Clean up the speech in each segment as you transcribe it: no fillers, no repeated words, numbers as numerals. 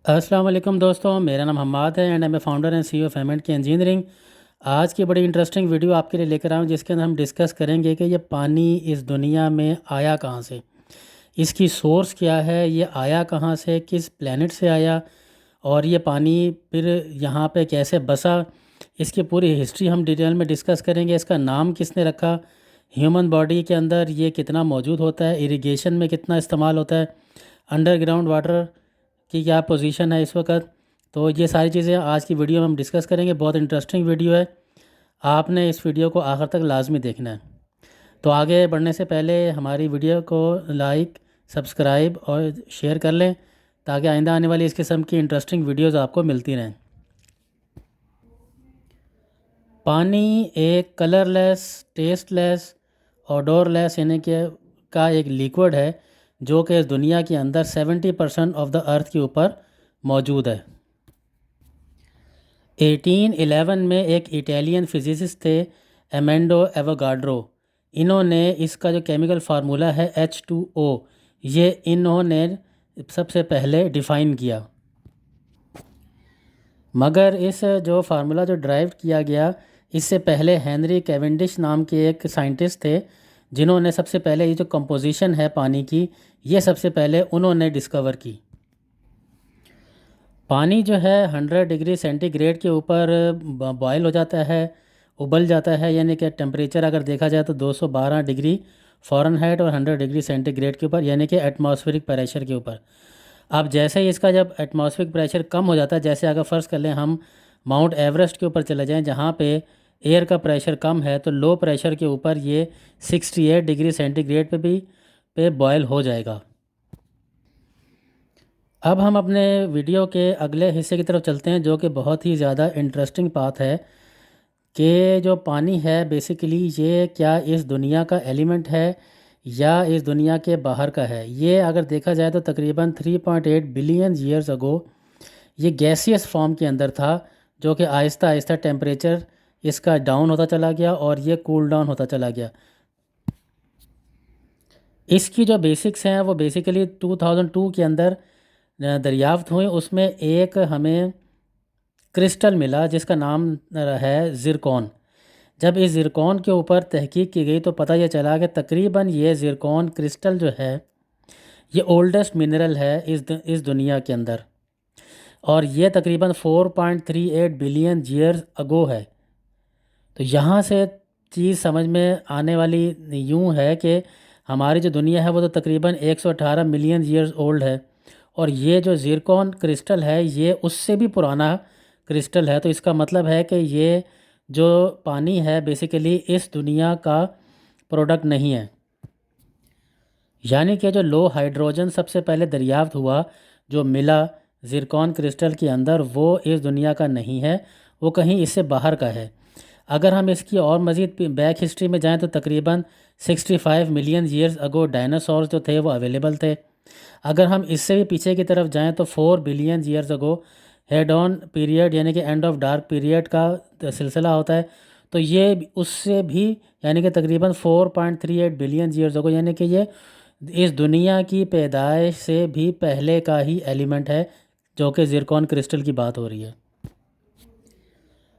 अस्सलाम वालेकुम दोस्तों, मेरा नाम हम्माद है and I am founder and CEO of M K engineering. आज की बड़ी इंटरेस्टिंग वीडियो आपके लिए लेकर आया हूँ जिसके अंदर हम डिस्कस करेंगे कि ये पानी इस दुनिया में आया कहाँ से, इसकी सोर्स क्या है, ये आया कहाँ से, किस प्लेनेट से आया और ये पानी फिर यहाँ पे कैसे बसा। इसकी पूरी हिस्ट्री हम डिटेल में डिस्कस करेंगे। इसका नाम किसने रखा, ह्यूमन बॉडी के अंदर ये कितना मौजूद होता है, इरिगेशन में कितना इस्तेमाल होता है, अंडरग्राउंड वाटर की क्या पोजीशन है इस वक्त। तो ये सारी चीज़ें आज की वीडियो में हम डिस्कस करेंगे। बहुत इंटरेस्टिंग वीडियो है, आपने इस वीडियो को आखिर तक लाजमी देखना है। तो आगे बढ़ने से पहले हमारी वीडियो को लाइक, सब्सक्राइब और शेयर कर लें ताकि आइंदा आने वाली इस किस्म की इंटरेस्टिंग वीडियोज़ आपको मिलती रहें। पानी एक कलरलेस, टेस्टलेस, ऑडोरलेस यानी कि का एक लिक्विड है जो कि इस दुनिया के अंदर 70% ऑफ द अर्थ के ऊपर मौजूद है। 1811 में एक इटालियन फिजिसिस्ट थे, एमेंडो एवोगाड्रो। इन्होंने इसका जो केमिकल फार्मूला है H2O, ये इन्होंने सबसे पहले डिफ़ाइन किया। मगर इस जो फार्मूला जो ड्राइव किया गया, इससे पहले हेनरी कैवेंडिश नाम के एक साइंटिस्ट थे जिन्होंने सबसे पहले ये जो कंपोजिशन है पानी की, ये सबसे पहले उन्होंने डिस्कवर की। पानी जो है 100 डिग्री सेंटीग्रेड के ऊपर बॉयल हो जाता है, उबल जाता है, यानी कि टेम्परेचर अगर देखा जाए तो 212 डिग्री फ़ारेनहाइट और 100 डिग्री सेंटीग्रेड के ऊपर, यानी कि एटमॉस्फेरिक प्रेशर के ऊपर। अब जैसे ही इसका जब एटमॉस्फेरिक प्रेशर कम हो जाता है, जैसे अगर फ़र्ज़ कर लें हम माउंट एवरेस्ट के ऊपर चले जाएं जहाँ पे एयर का प्रेशर कम है, तो लो प्रेशर के ऊपर ये 68 डिग्री सेंटीग्रेड पे बॉयल हो जाएगा। अब हम अपने वीडियो के अगले हिस्से की तरफ चलते हैं जो कि बहुत ही ज़्यादा इंटरेस्टिंग बात है कि जो पानी है बेसिकली ये क्या इस दुनिया का एलिमेंट है या इस दुनिया के बाहर का है। ये अगर देखा जाए तो तकरीबन 3.8 बिलियन ईयर्स अगो ये गैसियस फॉर्म के अंदर था, जो कि आहिस्ता आहिस्ता टेम्परेचर इसका डाउन होता चला गया और ये कूल डाउन होता चला गया। इसकी जो बेसिक्स हैं वो बेसिकली 2002 के अंदर दरियाफ्त हुए। उसमें एक हमें क्रिस्टल मिला जिसका नाम है ज़िरकॉन। जब इस ज़िरकॉन के ऊपर तहकीक की गई तो पता यह चला कि तकरीबन ये ज़िरकॉन क्रिस्टल जो है ये ओल्डेस्ट मिनरल है इस दुनिया के अंदर, और ये तकरीबन 4.38 बिलियन ईयर्स अगो है। तो यहाँ से चीज़ समझ में आने वाली यूँ है कि हमारी जो दुनिया है वो तो तकरीबन 118 मिलियन ईयर्स ओल्ड है, और ये जो ज़िरकॉन क्रिस्टल है ये उससे भी पुराना क्रिस्टल है। तो इसका मतलब है कि ये जो पानी है बेसिकली इस दुनिया का प्रोडक्ट नहीं है। यानी कि जो लो हाइड्रोजन सबसे पहले दरियाफ्त हुआ, जो मिला ज़िरकॉन क्रिस्टल के अंदर, वो इस दुनिया का नहीं है, वो कहीं इससे बाहर का है। अगर हम इसकी और मज़ीद बैक हिस्ट्री में जाएं तो तकरीबन 65 मिलियन ईयर्स अगो डायनासोर्स जो थे वो अवेलेबल थे। अगर हम इससे भी पीछे की तरफ जाएं तो 4 billion years ago head on period यानी कि एंड ऑफ डार्क पीरियड का सिलसिला होता है। तो ये उससे भी यानी कि तकरीबन 4.38 बिलियन ईयर्स अगो, यानी कि ये इस दुनिया की पैदाइश से भी पहले का ही एलिमेंट है, जो कि ज़िरकॉन क्रिस्टल की बात हो रही है।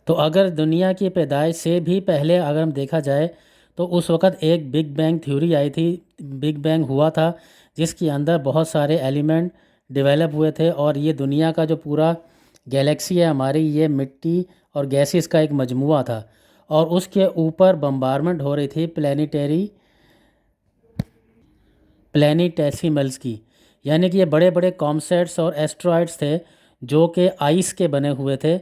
तो अगर दुनिया की पैदाइश से भी पहले अगर हम देखा जाए तो उस वक़्त एक बिग बैंग थ्योरी आई थी, बिग बैंग हुआ था जिसके अंदर बहुत सारे एलिमेंट डेवलप हुए थे, और ये दुनिया का जो पूरा गैलेक्सी है हमारी, ये मिट्टी और गैसेस का एक मजमुआ था, और उसके ऊपर बम्बारमेंट हो रही थी प्लैनेटेसिमल्स की। यानी कि ये बड़े बड़े कॉमसेट्स और एस्ट्रॉयड्स थे जो कि आइस के बने हुए थे,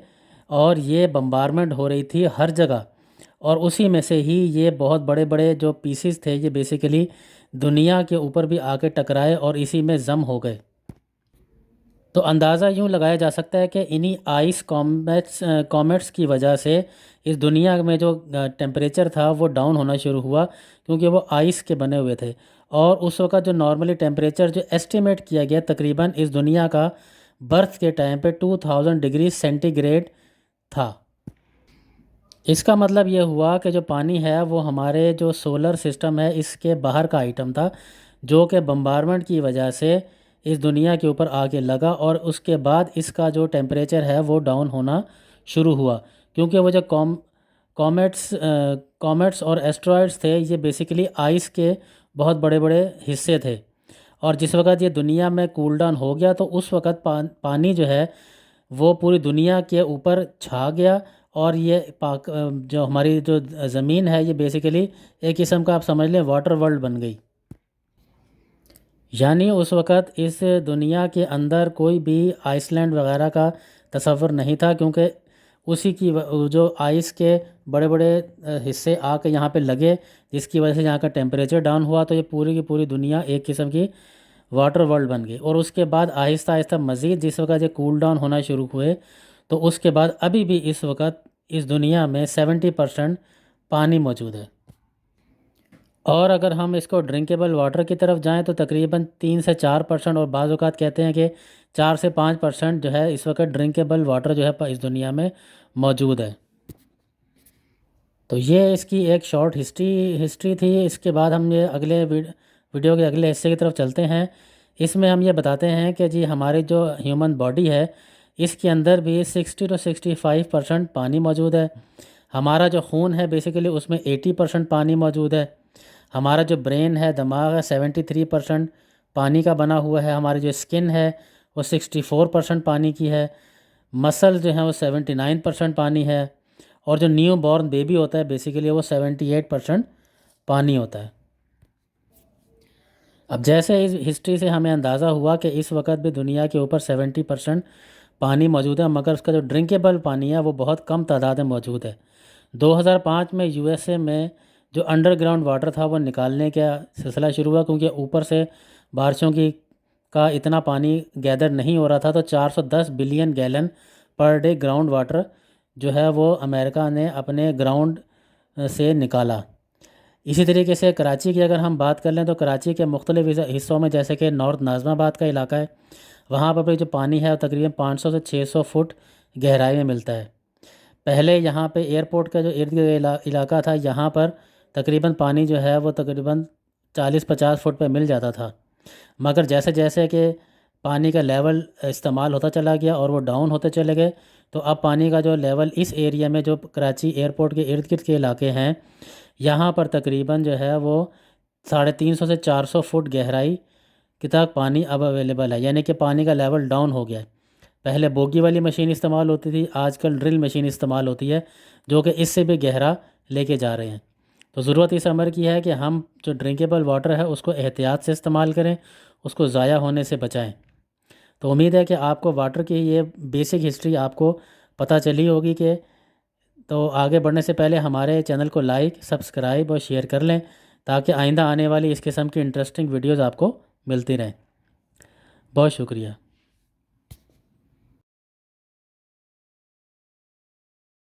और ये बम्बारमेंट हो रही थी हर जगह, और उसी में से ही ये बहुत बड़े बड़े जो पीसीस थे ये बेसिकली दुनिया के ऊपर भी आके टकराए और इसी में जम हो गए। तो अंदाज़ा यूँ लगाया जा सकता है कि इन्हीं आइस कॉमेट्स की वजह से इस दुनिया में जो टेम्परेचर था वो डाउन होना शुरू हुआ, क्योंकि वो आइस के बने हुए थे। और उस वक़्त जो नॉर्मली टेम्परेचर जो एस्टिमेट किया गया तकरीबन इस दुनिया का बर्थ के टाइम पे 2000 डिग्री सेंटीग्रेड था। इसका मतलब ये हुआ कि जो पानी है वो हमारे जो सोलर सिस्टम है इसके बाहर का आइटम था, जो कि बम्बारमेंट की वजह से इस दुनिया के ऊपर आके लगा और उसके बाद इसका जो टेम्परेचर है वो डाउन होना शुरू हुआ, क्योंकि वो जो कॉमेट्स और एस्ट्रॉयड्स थे ये बेसिकली आइस के बहुत बड़े बड़े हिस्से थे। और जिस वक्त ये दुनिया में कूल डाउन हो गया तो उस वक्त पानी जो है वो पूरी दुनिया के ऊपर छा गया। और ये जो हमारी जो ज़मीन है ये बेसिकली एक किस्म का आप समझ लें वाटर वर्ल्ड बन गई। यानी उस वक़्त इस दुनिया के अंदर कोई भी आइसलैंड वगैरह का तसव्वुर नहीं था, क्योंकि उसी की जो आइस के बड़े बड़े हिस्से आके यहाँ पे लगे, जिसकी वजह से यहाँ का टेम्परेचर डाउन हुआ तो ये पूरी की पूरी दुनिया एक किस्म की वाटर वर्ल्ड बन गई। और उसके बाद आहिस्ता आहिस्ता मज़ीद जिस वक्त ये कूल डाउन होना शुरू हुए तो उसके बाद अभी भी इस वक्त इस दुनिया में 70% पानी मौजूद है। और अगर हम इसको ड्रिंकेबल वाटर की तरफ जाएं तो तकरीबन 3 से 4% और बाज़ औक़ात कहते हैं कि 4 से 5% जो है इस वक्त ड्रिंकेबल वाटर जो है इस दुनिया में मौजूद है। तो ये इसकी एक शॉर्ट हिस्ट्री थी। इसके बाद हम ये अगले वीडियो के अगले हिस्से की तरफ चलते हैं। इसमें हम ये बताते हैं कि जी हमारी जो ह्यूमन बॉडी है इसके अंदर भी 60 से 65% पानी मौजूद है। हमारा जो खून है बेसिकली उसमें 80% पानी मौजूद है। हमारा जो ब्रेन है, दिमाग है, 73% पानी का बना हुआ है। हमारी जो स्किन है वो 64% पानी की है। मसल जो है वो 79% पानी है। और जो न्यू बॉर्न बेबी होता है बेसिकली वो 78% पानी होता है। अब जैसे इस हिस्ट्री से हमें अंदाज़ा हुआ कि इस वक्त भी दुनिया के ऊपर 70% पानी मौजूद है, मगर उसका जो ड्रिंकेबल पानी है वो बहुत कम तादाद में मौजूद है। 2005 में यूएसए में जो अंडरग्राउंड वाटर था वो निकालने का सिलसिला शुरू हुआ, क्योंकि ऊपर से बारिशों की का इतना पानी गैदर नहीं हो रहा था। तो 410 billion gallon per day ground water जो है वो अमेरिका ने अपने ग्राउंड से निकाला। इसी तरीके से कराची की अगर हम बात कर लें तो कराची के मुख्तलिफ हिस्सों में जैसे कि नॉर्थ नाज़माबाद का इलाका है, वहाँ पर भी जो पानी है तकरीबन 500 से 600 फुट गहराई में मिलता है। पहले यहाँ पे एयरपोर्ट का जो इर्द गिर्द इलाका था यहाँ पर तकरीबन पानी जो है वो तकरीबन 40-50 फुट पे मिल जाता था। मगर जैसे जैसे कि पानी का लेवल इस्तेमाल होता चला गया और वो डाउन होते चले गए, तो अब पानी का जो लेवल इस एरिया में जो कराची एयरपोर्ट के इर्द गिर्द के इलाके हैं यहाँ पर तकरीबन जो है वो 350 से 400 फुट गहराई के तक पानी अब अवेलेबल है। यानी कि पानी का लेवल डाउन हो गया है। पहले बोगी वाली मशीन इस्तेमाल होती थी, आजकल ड्रिल मशीन इस्तेमाल होती है जो कि इससे भी गहरा लेके जा रहे हैं। तो ज़रूरत इस अमर की है कि हम जो ड्रिंकेबल वाटर है उसको एहतियात से इस्तेमाल करें, उसको ज़ाया होने से बचाएं। तो उम्मीद है कि आपको वाटर की ये बेसिक हिस्ट्री आपको पता चली होगी। कि तो आगे बढ़ने से पहले हमारे चैनल को लाइक, सब्सक्राइब और शेयर कर लें ताकि आइंदा आने वाली इस किस्म की इंटरेस्टिंग वीडियोज़ आपको मिलती रहें। बहुत शुक्रिया।